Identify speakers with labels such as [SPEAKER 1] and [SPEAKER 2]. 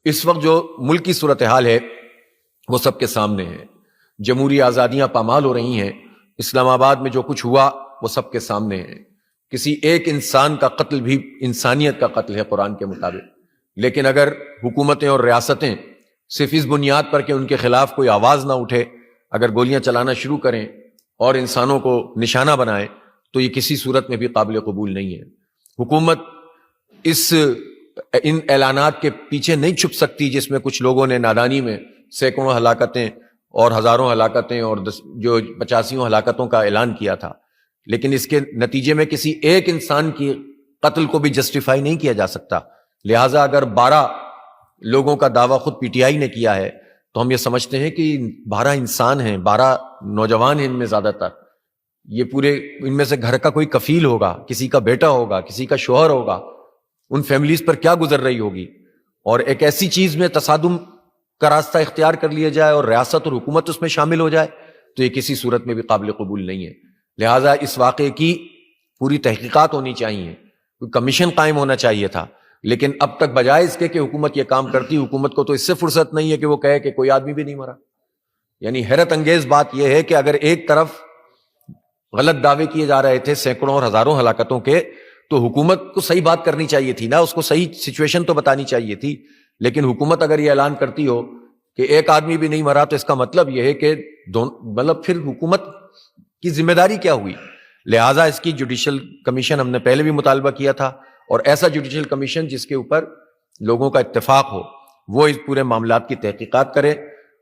[SPEAKER 1] اس وقت جو ملک کی صورتحال ہے وہ سب کے سامنے ہے. جمہوری آزادیاں پامال ہو رہی ہیں. اسلام آباد میں جو کچھ ہوا وہ سب کے سامنے ہے. کسی ایک انسان کا قتل بھی انسانیت کا قتل ہے قرآن کے مطابق. لیکن اگر حکومتیں اور ریاستیں صرف اس بنیاد پر کہ ان کے خلاف کوئی آواز نہ اٹھے اگر گولیاں چلانا شروع کریں اور انسانوں کو نشانہ بنائیں تو یہ کسی صورت میں بھی قابل قبول نہیں ہے. حکومت ان اعلانات کے پیچھے نہیں چھپ سکتی جس میں کچھ لوگوں نے نادانی میں سینکڑوں ہلاکتیں اور ہزاروں ہلاکتیں اور جو 85 ہلاکتوں کا اعلان کیا تھا. لیکن اس کے نتیجے میں کسی ایک انسان کی قتل کو بھی جسٹیفائی نہیں کیا جا سکتا. لہٰذا اگر 12 لوگوں کا دعویٰ خود پی ٹی آئی نے کیا ہے تو ہم یہ سمجھتے ہیں کہ 12 انسان ہیں، 12 نوجوان ہیں ان میں زیادہ تر. یہ پورے ان میں سے گھر کا کوئی کفیل ہوگا، کسی کا بیٹا ہوگا، کسی کا شوہر ہوگا. ان فیملیز پر کیا گزر رہی ہوگی. اور ایک ایسی چیز میں تصادم کا راستہ اختیار کر لیا جائے اور ریاست اور حکومت اس میں شامل ہو جائے تو یہ کسی صورت میں بھی قابل قبول نہیں ہے. لہٰذا اس واقعے کی پوری تحقیقات ہونی چاہیے، کوئی کمیشن قائم ہونا چاہیے تھا. لیکن اب تک بجائے اس کے کہ حکومت یہ کام کرتی، حکومت کو تو اس سے فرصت نہیں ہے کہ وہ کہے کہ کوئی آدمی بھی نہیں مرا. یعنی حیرت انگیز بات یہ ہے کہ اگر ایک طرف غلط دعوے کیے جا رہے تھے سینکڑوں اور ہزاروں ہلاکتوں کے تو حکومت کو صحیح بات کرنی چاہیے تھی نا، اس کو صحیح سچویشن تو بتانی چاہیے تھی. لیکن حکومت اگر یہ اعلان کرتی ہو کہ ایک آدمی بھی نہیں مرا تو اس کا مطلب یہ ہے کہ پھر حکومت کی ذمہ داری کیا ہوئی. لہٰذا اس کی جوڈیشل کمیشن ہم نے پہلے بھی مطالبہ کیا تھا، اور ایسا جوڈیشل کمیشن جس کے اوپر لوگوں کا اتفاق ہو وہ اس پورے معاملات کی تحقیقات کرے